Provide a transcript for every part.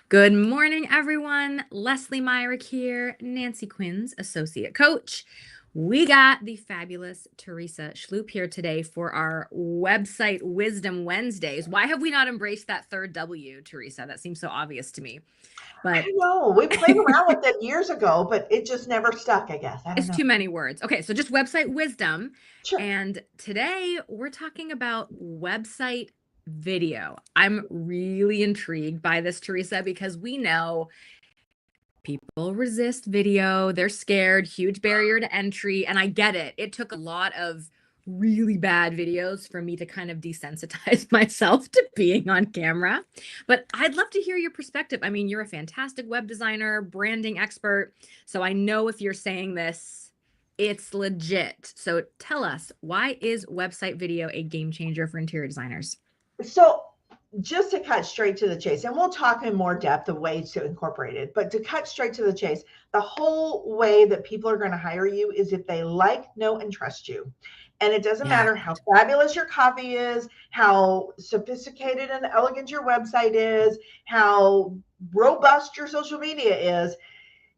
Good morning, everyone. Lesley Myrick here, Nancy Quinn's associate coach. We got the fabulous Teresa Schlup here today for our website Wisdom Wednesdays. Why have we not embraced that third W, Teresa? That seems so obvious to me. I But don't know. We played around with it years ago, but it just never stuck, I guess. I don't it's know. too many words. Okay, so just website wisdom. Sure. And today we're talking about website video. I'm really intrigued by this, Teresa, because we know people resist video. They're scared, huge barrier to entry. And I get it. It took a lot of really bad videos for me to kind of desensitize myself to being on camera. But I'd love to hear your perspective. I mean, you're a fantastic web designer, branding expert. So I know if you're saying this, it's legit. So tell us, why is website video a game changer for interior designers? So just to cut straight to the chase, and we'll talk in more depth of ways to incorporate it, but to cut straight to the chase, the whole way that people are going to hire you is if they like, know, and trust you. And it doesn't Yeah. matter how fabulous your copy is, how sophisticated and elegant your website is, how robust your social media is.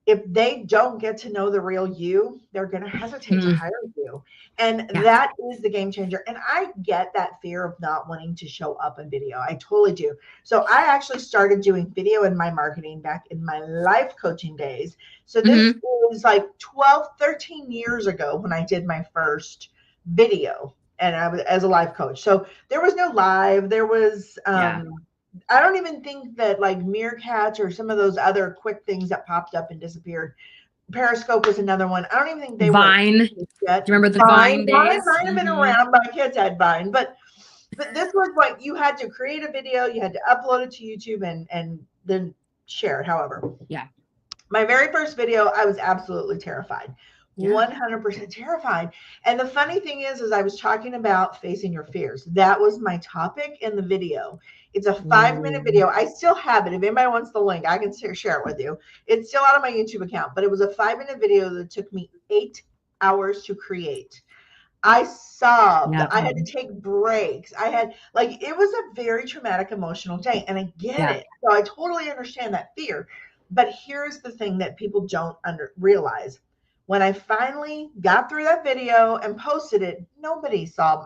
If they don't get to know the real you, they're going to hesitate to Mm, hire you. And yeah. that is the game changer. And I get that fear of not wanting to show up in video. I totally do. So I actually started doing video in my marketing back in my life coaching days. So this Hmm. was like 12, 13 years ago when I did my first video and I was as a life coach. So there was no live, there was Yeah. I don't even think that like Meerkat or some of those other quick things that popped up and disappeared. Periscope was another one. I don't even think they were Vine. Do yet. you remember the Vine, Vine Vine days? might have been around. My kids had Vine, but this was what you had to create a video, you had to upload it to YouTube and then share it. However, Yeah. my very first video, I was absolutely terrified. Yeah. 100% terrified. And the funny thing is I was talking about facing your fears. That was my topic in the video. It's a 5-minute Ooh. video. I still have it. If anybody wants the link, I can share it with you. It's still out of my YouTube account, but it was a 5-minute video that took me 8 hours to create. I sobbed. Yeah. I had to take breaks. I had like it was a very traumatic emotional day and I get Yeah. it. So I totally understand that fear. But here's the thing that people don't realize. When I finally got through that video and posted it, nobody saw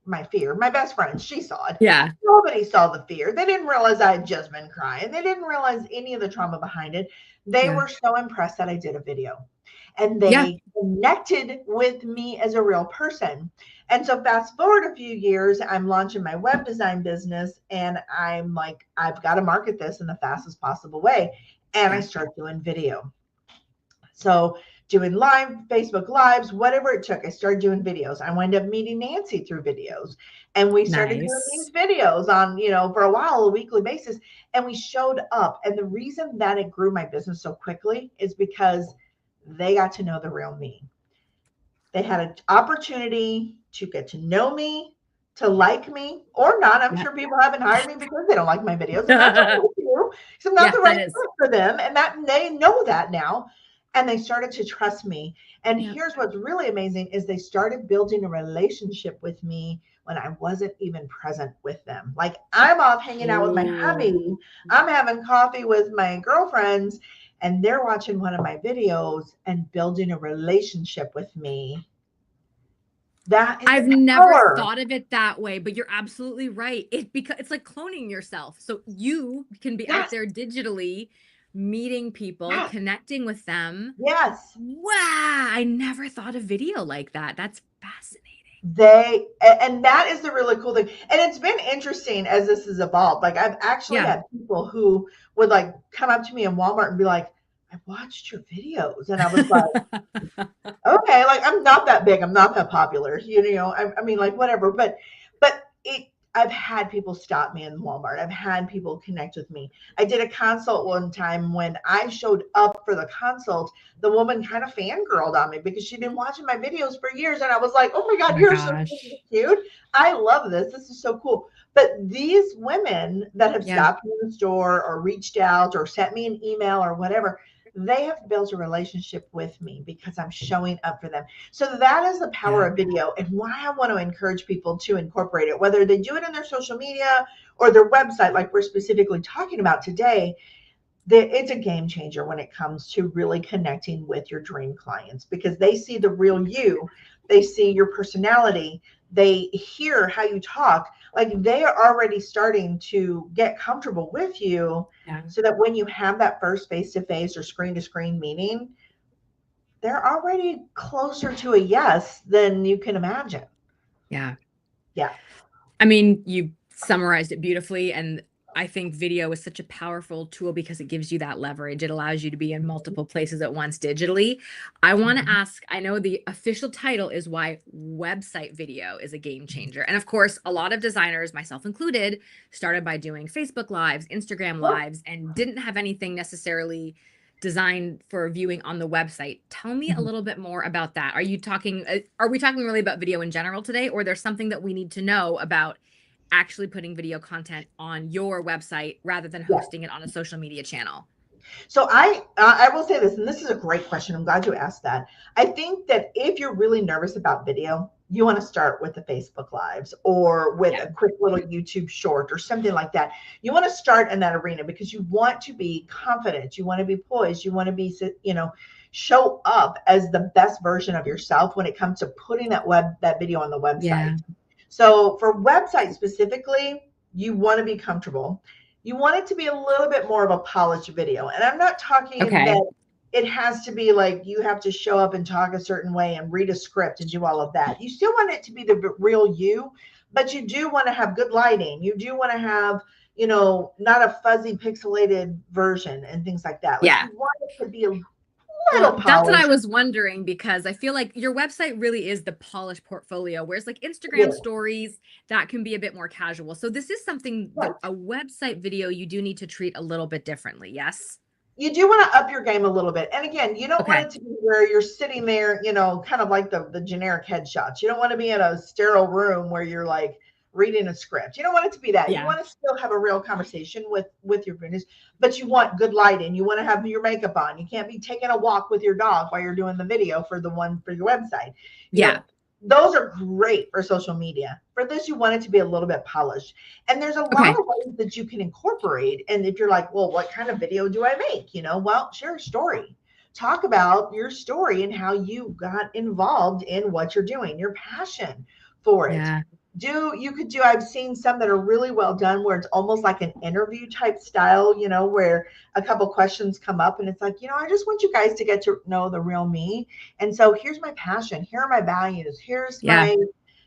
my fear. My best friend, she saw it. Yeah. Nobody saw the fear. They didn't realize I had just been crying. They didn't realize any of the trauma behind it. They Yeah. were so impressed that I did a video and Yeah. they connected with me as a real person. And so fast forward a few years, I'm launching my web design business and I'm like, I've got to market this in the fastest possible way. And I Yeah. start doing video. So doing live, Facebook lives, whatever it took, I started doing videos. I wound up meeting Nancy through videos. And we started doing these Nice. videos on, for a while, a weekly basis. And we showed up. And the reason that it grew my business so quickly is because they got to know the real me. They had an opportunity to get to know me, to like me or not. I'm Yeah. sure people haven't hired me because they don't like my videos, and that's okay too. So I'm not Yeah, the that right is. fit for them, and that they know that now. And they started to trust me. And Yeah. here's what's really amazing is they started building a relationship with me when I wasn't even present with them. Like I'm off hanging out with my Ooh. hubby, I'm having coffee with my girlfriends, and they're watching one of my videos and building a relationship with me. That is I've the never power. thought of it that way, but you're absolutely right. It's like cloning yourself. So you can be out Yes, there digitally meeting people, yes, connecting with them. yes. Wow, I never thought of video like that. That's fascinating. And that is the really cool thing. And it's been interesting as this has evolved. Like I've actually Yeah. had people who would like come up to me in Walmart and be like, I watched your videos. And I was like, okay, like I'm not that big, I'm not that popular, I mean, like whatever. But I've had people stop me in Walmart. I've had people connect with me. I did a consult one time when I showed up for the consult. The woman kind of fangirled on me because she'd been watching my videos for years, and I was like, "Oh my Oh God, my you're so gosh. cute! I love this. This is so cool." But these women that have Yeah. stopped me in the store or reached out or sent me an email or whatever, they have built a relationship with me because I'm showing up for them. So that is the power Yeah. of video and why I want to encourage people to incorporate it, whether they do it in their social media or their website, like we're specifically talking about today. it's a game changer when it comes to really connecting with your dream clients, because they see the real you, they see your personality, they hear how you talk, like they are already starting to get comfortable with you, Yeah. so that when you have that first face to face or screen to screen meeting, they're already closer to a yes than you can imagine. Yeah. Yeah. I mean, you summarized it beautifully. And I think video is such a powerful tool because it gives you that leverage. It allows you to be in multiple places at once digitally. I want to Mhm. ask, I know the official title is why website video is a game changer. And of course, a lot of designers, myself included, started by doing Facebook Lives, Instagram Lives, and didn't have anything necessarily designed for viewing on the website. Tell me a Mhm. little bit more about that. Are we talking really about video in general today, or there's something that we need to know about actually putting video content on your website rather than Yeah. hosting it on a social media channel? So I will say this, and this is a great question. I'm glad you asked that. I think that if you're really nervous about video, you want to start with the Facebook Lives or with Yeah. a quick little YouTube short or something like that. You want to start in that arena because you want to be confident. You want to be poised. You want to be, show up as the best version of yourself when it comes to putting that video on the website. Yeah. So for websites specifically, you want to be comfortable. You want it to be a little bit more of a polished video. And I'm not talking Okay. that it has to be like you have to show up and talk a certain way and read a script and do all of that. You still want it to be the real you, but you do want to have good lighting. You do want to have, not a fuzzy pixelated version and things like that. Like Yeah. you want it to be a Well, little that's what I polished. was wondering because I feel like your website really is the polished portfolio, whereas like Yeah. Instagram stories, that can be a bit more casual. So this is something that Right. a website video you do need to treat a little bit differently. Yes. You do want to up your game a little bit. And again, you don't want Okay. it to be where you're sitting there, kind of like the generic headshots. You don't want to be in a sterile room where you're like reading a script. You don't want it to be that. You Yeah. want to still have a real conversation with your business, but you want good lighting. You want to have your makeup on. You can't be taking a walk with your dog while you're doing the video for the one for your website. You Yeah. know, those are great for social media. For this, you want it to be a little bit polished. And there's a lot Okay. of ways that you can incorporate. And if you're like, well, what kind of video do I make? Well, share a story. Talk about your story and how you got involved in what you're doing, your passion for it. Yeah. I've seen some that are really well done where it's almost like an interview type style, where a couple questions come up and it's like, I just want you guys to get to know the real me. And so here's my passion. Here are my values. Here's Yeah.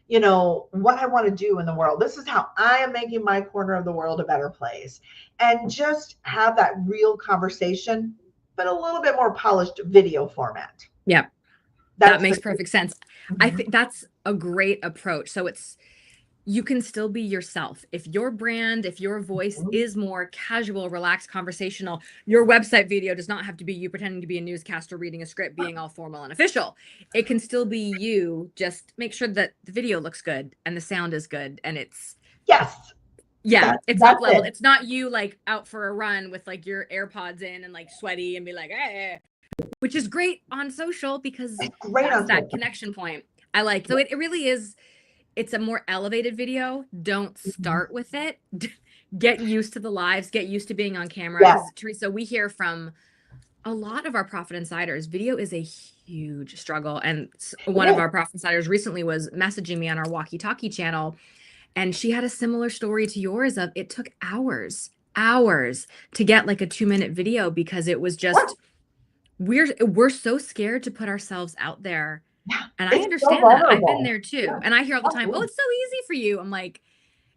my, what I want to do in the world. This is how I am making my corner of the world a better place. And just have that real conversation, but a little bit more polished video format. Yeah. That That's makes the perfect sense. I Mhm. think that's a great approach. So you can still be yourself. If your brand, if your voice Mhm. is more casual, relaxed, conversational, your website video does not have to be you pretending to be a newscaster reading a script, being all formal and official. It can still be you. Just make sure that the video looks good and the sound is good. And Yes, it's up that's leveled. it. It's not you like out for a run with like your AirPods in and like sweaty and be like, hey, which is great on social because It's great that's on that social. connection point. I like. So it really is, it's a more elevated video. Don't Mhm. start with it. Get used to the lives, get used to being on camera. Yeah. Because Teresa, we hear from a lot of our profit insiders, video is a huge struggle. And It one of is. our profit insiders recently was messaging me on our walkie-talkie channel, and she had a similar story to yours of it took hours to get like a 2-minute video because it was Right. just we're so scared to put ourselves out there. Yeah. And I It's so understand that. I've been vulnerable. there too. Yeah. And I hear all the time, "Oh, Absolutely. it's so easy for you." I'm like,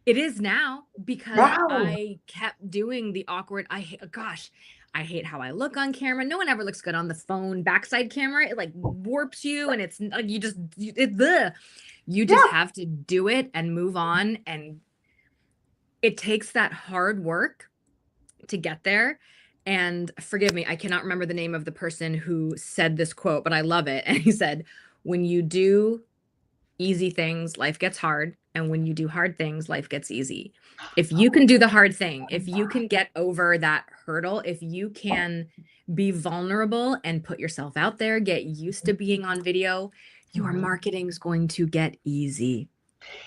"It is now because No. I kept doing the awkward gosh, I hate how I look on camera. No one ever looks good on the phone backside camera. It like warps you and it's like you just Yeah. have to do it and move on, and it takes that hard work to get there. And forgive me, I cannot remember the name of the person who said this quote, but I love it. And he said, "When you do easy things, life gets hard. And when you do hard things, life gets easy." If you Oh, can do the hard thing, I if you love can get over that hurdle, if you can be vulnerable and put yourself out there, get used to being on video, your Mhm. marketing is going to get easy.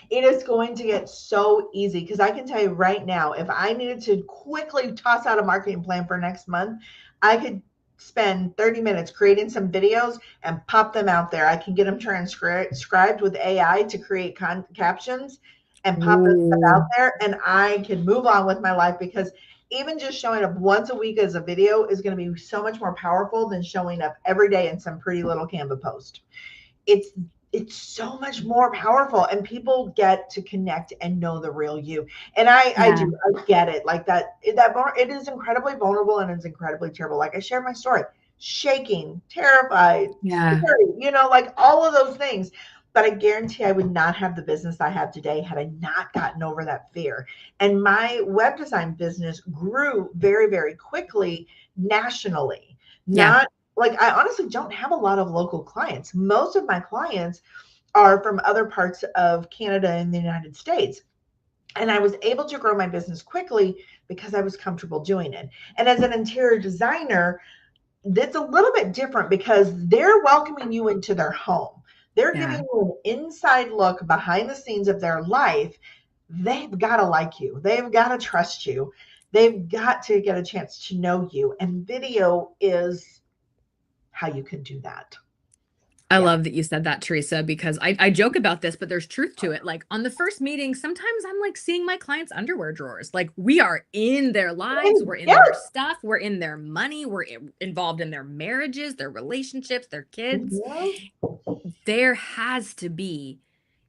It is going to get so easy because I can tell you right now, if I needed to quickly toss out a marketing plan for next month, I could spend 30 minutes creating some videos and pop them out there. I can get them transcribed with AI to create captions and pop this stuff out Ooh. there, and I can move on with my life because even just showing up once a week as a video is going to be so much more powerful than showing up every day in some pretty little Canva post. it's it's so much more powerful, and people get to connect and know the real you. And Yeah. I get it, like that it is incredibly vulnerable and it's incredibly terrible. Like I shared my story, shaking, terrified, Yeah. scary, like all of those things. But I guarantee I would not have the business I have today had I not gotten over that fear. And my web design business grew very, very quickly nationally. Yeah. Not like, I honestly don't have a lot of local clients. Most of my clients are from other parts of Canada and the United States. And I was able to grow my business quickly because I was comfortable doing it. And as an interior designer, that's a little bit different because they're welcoming you into their home. They're giving Yeah. you an inside look behind the scenes of their life. They've got to like you. They've got to trust you. They've got to get a chance to know you. And video is how you can do that. I Yeah. love that you said that, Teresa, because I joke about this, but there's truth to it. Like on the first meeting, sometimes I'm like seeing my clients' underwear drawers. Like we are in their lives, we're in Yeah. their stuff, we're in their money, we're involved in their marriages, their relationships, their kids. Mhm. There has to be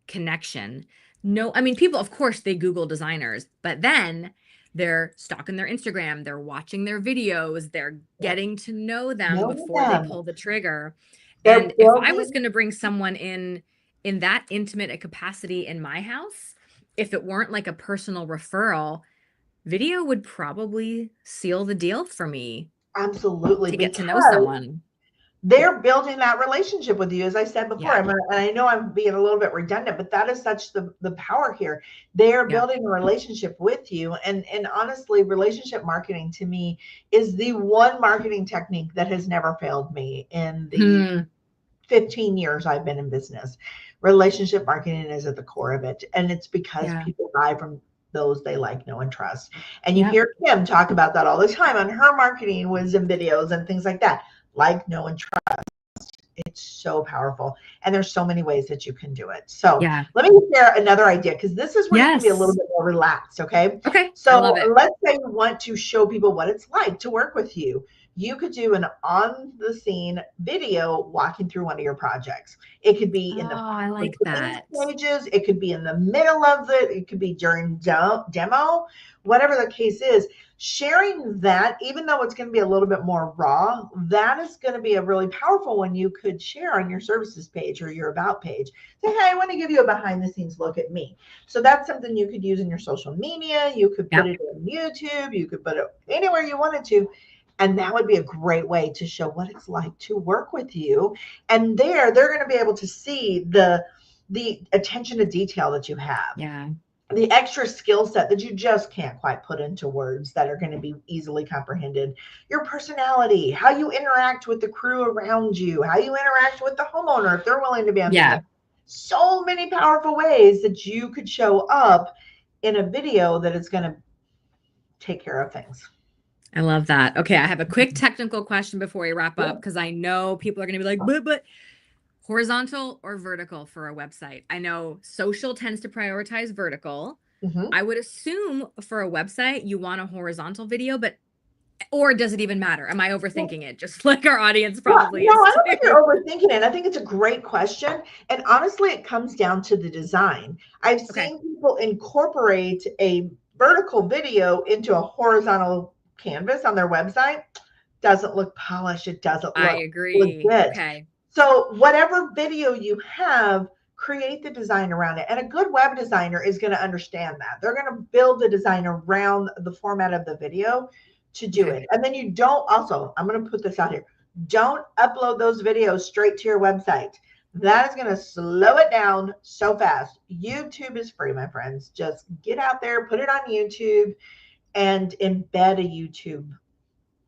connection. No, I mean, people, of course, they Google designers, but then they're stalking their Instagram, they're watching their videos, they're Yep. getting to know them Know before they them. pull the trigger. They're And if I was building. going to bring someone in that intimate a capacity in my house, if it weren't like a personal referral, video would probably seal the deal for me Absolutely, to get to know because someone. they're building that relationship with you. As I said before, Yeah. and I know I'm being a little bit redundant, but that is such the power here. They are Yeah. building a relationship with you. And honestly, relationship marketing to me is the one marketing technique that has never failed me in the Hmm. 15 years I've been in business. Relationship marketing is at the core of it. And it's because Yeah. people buy from those they like, know, and trust. And you Yep. hear Kim talk about that all the time on her marketing wisdom videos and things like that. Like, know, and trust. It's so powerful. And there's so many ways that you can do it. So Yeah. let me share another idea because this is where you can be a little Yes. bit more relaxed. Okay. Okay. I So love it. let's say you want to show people what it's like to work with you. You could do an on the scene video walking through one of your projects. It could be Oh, in the I like beginning that. stages, it could be in the middle of it could be during demo, whatever the case is. Sharing that, even though it's going to be a little bit more raw, that is going to be a really powerful one you could share on your services page or your about page. Say, hey, I want to give you a behind the scenes look at me. So that's something you could use in your social media. You could put Yep. it on YouTube. You could put it anywhere you wanted to. And that would be a great way to show what it's like to work with you. And they're going to be able to see the attention to detail that you have, Yeah. the extra skill set that you just can't quite put into words that are going to be easily comprehended, your personality, how you interact with the crew around you, how you interact with the homeowner if they're willing to be on video. Yeah. So many powerful ways that you could show up in a video that is going to take care of things. I love that. Okay, I have a quick technical question before we wrap Yeah. up because I know people are going to be like, but horizontal or vertical for a website? I know social tends to prioritize vertical. Mm-hmm. I would assume for a website you want a horizontal video, but or does it even matter? Am I overthinking it? Just like our audience Yeah, probably no, is I don't think too. you're overthinking it. I think it's a great question. And honestly, it comes down to the design. I've Okay, seen people incorporate a vertical video into a horizontal canvas on their website. Doesn't look polished. It doesn't I look agree. legit. Okay. So, whatever video you have, create the design around it. And a good web designer is going to understand that. They're going to build the design around the format of the video to do Okay. it. And then you don't, also, I'm going to put this out here, don't upload those videos straight to your website. That is going to slow it down so fast. YouTube is free, my friends. Just get out there, put it on YouTube, and embed a YouTube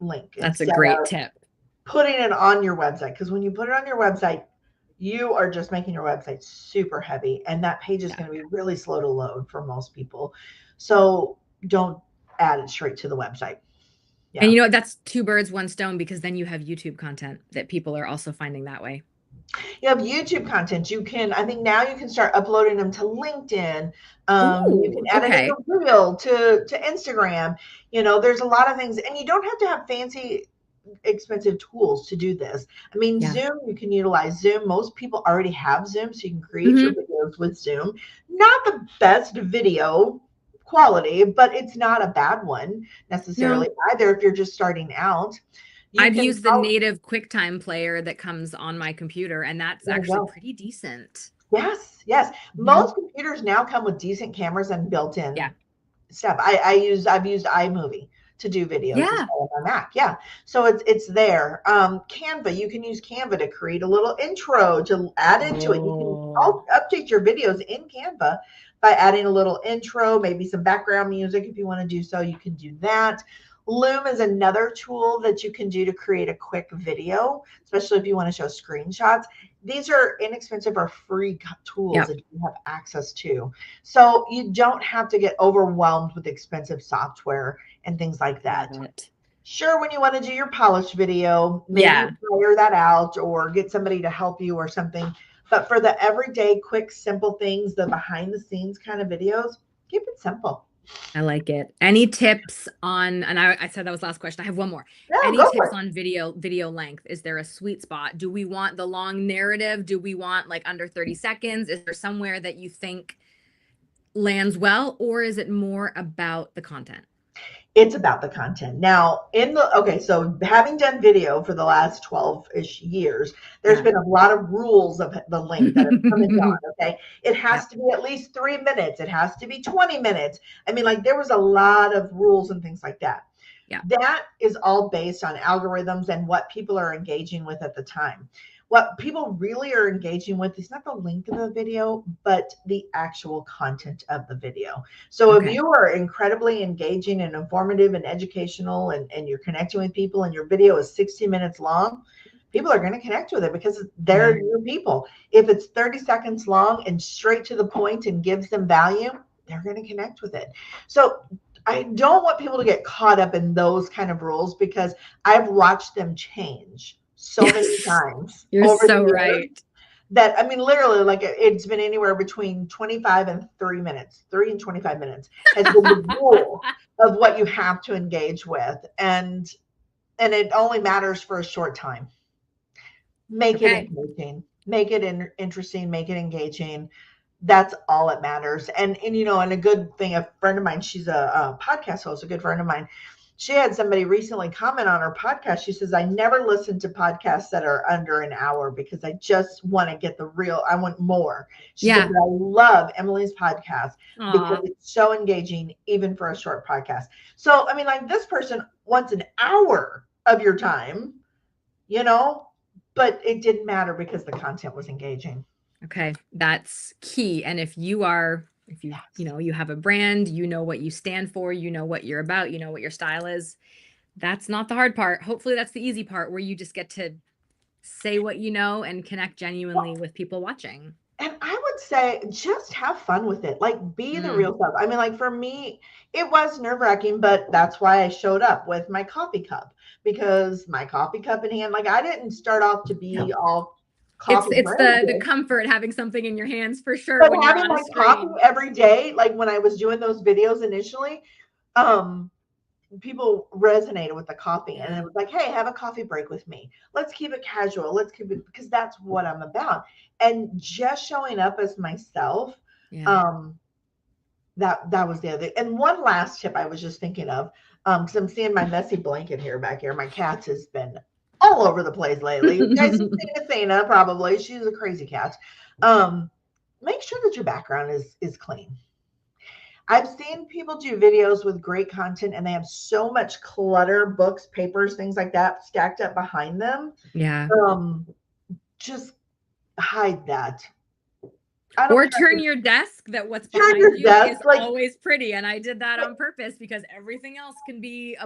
link That's a instead great of tip. putting it on your website. Because when you put it on your website, you are just making your website super heavy, and that page is Yeah. going to be really slow to load for most people. So don't add it straight to the website. And Yeah. you know what? That's two birds, one stone, because then you have YouTube content that people are also finding that way. You have YouTube content. You can, I think now you can start uploading them to LinkedIn. You can Ooh, add it in okay. a reel to Instagram. There's a lot of things, and you don't have to have fancy expensive tools to do this. I mean, Yeah. Zoom, you can utilize Zoom. Most people already have Zoom, so you can create your Hmm. videos with Zoom. Not the best video quality, but it's not a bad one necessarily No, either if you're just starting out. You I've can, used the native QuickTime player that comes on my computer, and that's there you actually go. pretty decent. Yes, yes. Hmm. Most computers now come with decent cameras and Yeah. built-in stuff. I've used iMovie to do videos as Yeah. well on my Mac. Yeah. So it's there. Canva, you can use Canva to create a little intro to add into it. You can Oh, all update your videos in Canva by adding a little intro, maybe some background music if you want to do so, you can do that. Loom is another tool that you can do to create a quick video, especially if you want to show screenshots. These are inexpensive or free tools yep. that you have access to. So you don't have to get overwhelmed with expensive software and things like Love that. it. Sure, when you want to do your polished video, maybe Yeah. you hire that out or get somebody to help you or something. But for the everyday, quick, simple things, the behind the scenes kind of videos, keep it simple. I like it. Any tips on, and I said that was the last question. I have one more. No, Any go for tips it. on video length? Is there a sweet spot? Do we want the long narrative? Do we want like under 30 seconds? Is there somewhere that you think lands well, or is it more about the content? It's about the content. Now, okay, so having done video for the last 12-ish years, there's Yeah. been a lot of rules of the length that have come and gone. Okay. It has Yep. to be at least 3 minutes, it has to be 20 minutes. I mean, like, there was a lot of rules and things like that. Yeah. That is all based on algorithms and what people are engaging with at the time. What people really are engaging with is not the length of the video, but the actual content of the video. So if Okay. you are incredibly engaging and informative and educational and you're connecting with people and your video is 60 minutes long, people are going to connect with it because Yeah. they're your people. If it's 30 seconds long and straight to the point and gives them value, they're going to connect with it. So I don't want people to get caught up in those kind of rules because I've watched them change so many Yes. times You're over the so years right. that, I mean, literally, like, it's been anywhere between 25 and 3 minutes, 3 and 25 minutes has been the rule of what you have to engage with. And it only matters for a short time. Make it Okay. engaging, make it interesting, make it engaging. That's all that matters. And a good thing, a friend of mine, she's a podcast host, a good friend of mine. She had somebody recently comment on her podcast. She says, I never listen to podcasts that are under an hour because I just want to get I want more. She said, Yeah. but I love Emily's podcast because Aw. it's so engaging, even for a short podcast. So, I mean, like, this person wants an hour of your time, you know, but it didn't matter because the content was engaging. Okay. That's key. And if Yes. you have a brand, you know what you stand for, you know what you're about, you know what your style is. That's not the hard part. Hopefully that's the easy part where you just get to say what you know and connect genuinely with people watching. And I would say just have fun with it. Like, be the Mm. real self. I mean, like, for me, it was nerve-wracking, but that's why I showed up with my coffee cup, because my coffee cup in hand, like, I didn't start off to be all coffee It's the branded, comfort having something in your hands for sure but when you're having on a my coffee screen. every day, like when I was doing those videos initially, um, people resonated with the coffee, and Yeah. it was like, hey, have a coffee break with me, let's keep it casual, let's keep it, because that's what I'm about. And just showing up as myself, Yeah. um that was the other. And one last tip I was just thinking of, because I'm seeing my messy blanket here back here, my cat has been all over the place lately. You guys have seen Athena, probably, she's a crazy cat. um Make sure that your background is clean. I've seen people do videos with great content and they have so much clutter, books, papers, things like that stacked up behind them. Yeah. Um, just hide that. I don't Or care turn if your desk that what's you turn behind your you desk is like, always pretty. And I did that on purpose because everything else can be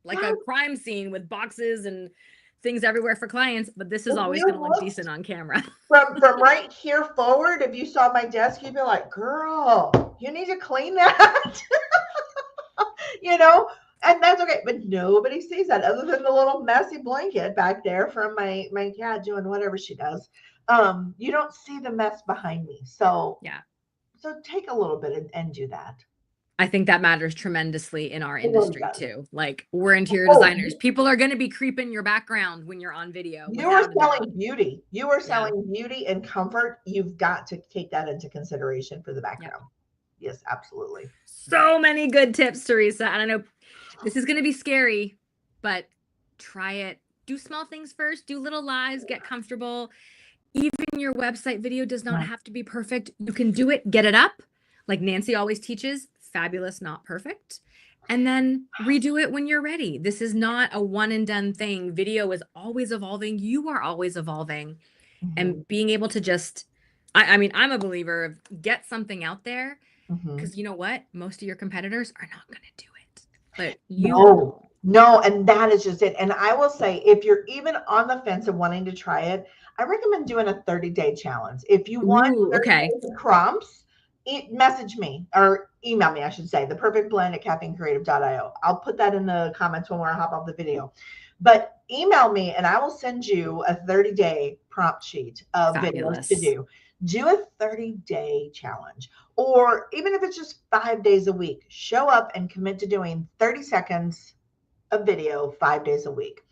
like yeah, a crime scene with boxes and things everywhere for clients, but this is If always you going to look looked decent on camera. from right here forward, if you saw my desk, you'd be like, girl, you need to clean that. you know, and that's okay. But nobody sees that other than the little messy blanket back there from my cat doing whatever she does. You don't see the mess behind me. So Yeah. so take a little bit and do that. I think that matters tremendously in our It really industry does. too. Like we're interior Oh, designers. People are going to be creeping your background when you're on video you are without a doubt. selling beauty. You are Yeah. selling beauty and comfort. You've got to take that into consideration for the background. Yes, absolutely. So many good tips, Teresa. And I know this is going to be scary, but try it. Do small things first. Do little lives. Get comfortable. Even your website video does not have to be perfect. You can do it, get it up. Like Nancy always teaches, fabulous, not perfect. And then redo it when you're ready. This is not a one and done thing. Video is always evolving. You are always evolving. And being able to just, I mean, I'm a believer of get something out there because you know what? Most of your competitors are not going to do it. But you No, and that is just it. And I will say, if you're even on the fence and wanting to try it, I recommend doing a 30-day challenge. If you want Ooh, 30 okay. days of prompts, message me or email me, I should say, the perfect blend at caffeinecreative.io. I'll put that in the comments when I hop off the video. But email me and I will send you a 30-day prompt sheet of videos to do. Do a 30-day challenge. Or even if it's just 5 days a week, show up and commit to doing 30 seconds of video 5 days a week.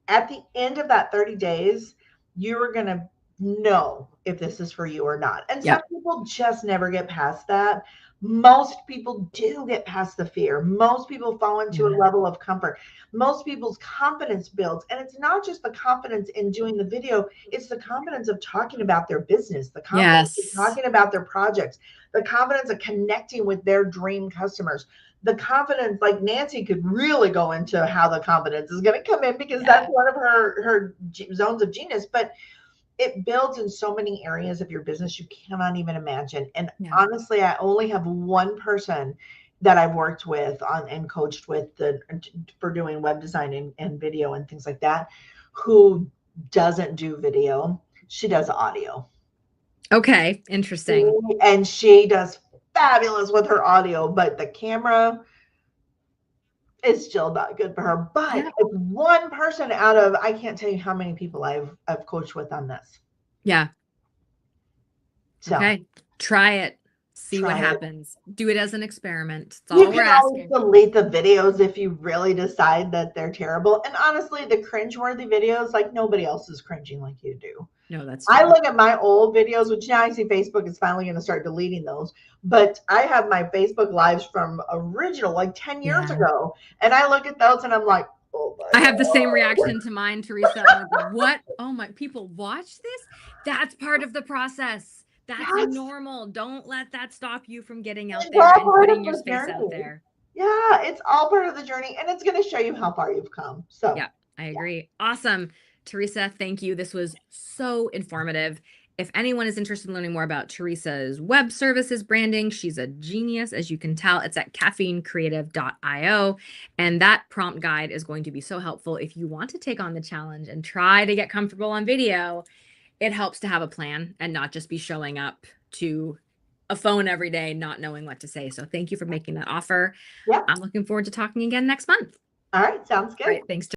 At the end of that 30 days, you're going to know if this is for you or not. And some people just never get past that. Most people do get past the fear. Most people fall into a level of comfort. Most people's confidence builds. And it's not just the confidence in doing the video, it's the confidence of talking about their business, the confidence of talking about their projects, the confidence of connecting with their dream customers. The confidence, like Nancy could really go into how the confidence is going to come in because that's one of her zones of genius. But it builds in so many areas of your business you cannot even imagine. And honestly, I only have one person that I've worked with on and coached with for doing web design and video and things like that, who doesn't do video. She does audio. Okay, interesting. And she does fabulous with her audio, but the camera is still not good for her. But it's one person out of, I can't tell you how many people I've coached with on this. Yeah. So, okay. Try it. See what happens. Do it as an experiment. That's you all we're can always asking. delete the videos if you really decide that they're terrible. And honestly, the cringeworthy videos, like nobody else is cringing like you do. No, that's true. I look at my old videos, which now I see Facebook is finally going to start deleting those. But I have my Facebook lives from original, like 10 years ago. And I look at those and I'm like, oh my I have the same reaction to mine, Teresa. I'm like, what? Oh my, people watch this? That's part of the process. That's normal. Don't let that stop you from getting out there and putting your space out there. Yeah, it's all part of the journey, and it's going to show you how far you've come. So, yeah, I agree. Awesome. Teresa, thank you. This was so informative. If anyone is interested in learning more about Teresa's web services branding, she's a genius, as you can tell. It's at caffeinecreative.io. And that prompt guide is going to be so helpful if you want to take on the challenge and try to get comfortable on video. It helps to have a plan and not just be showing up to a phone every day, not knowing what to say. So thank you for making that offer. Yeah. I'm looking forward to talking again next month. All right. Sounds good. All right. Thanks.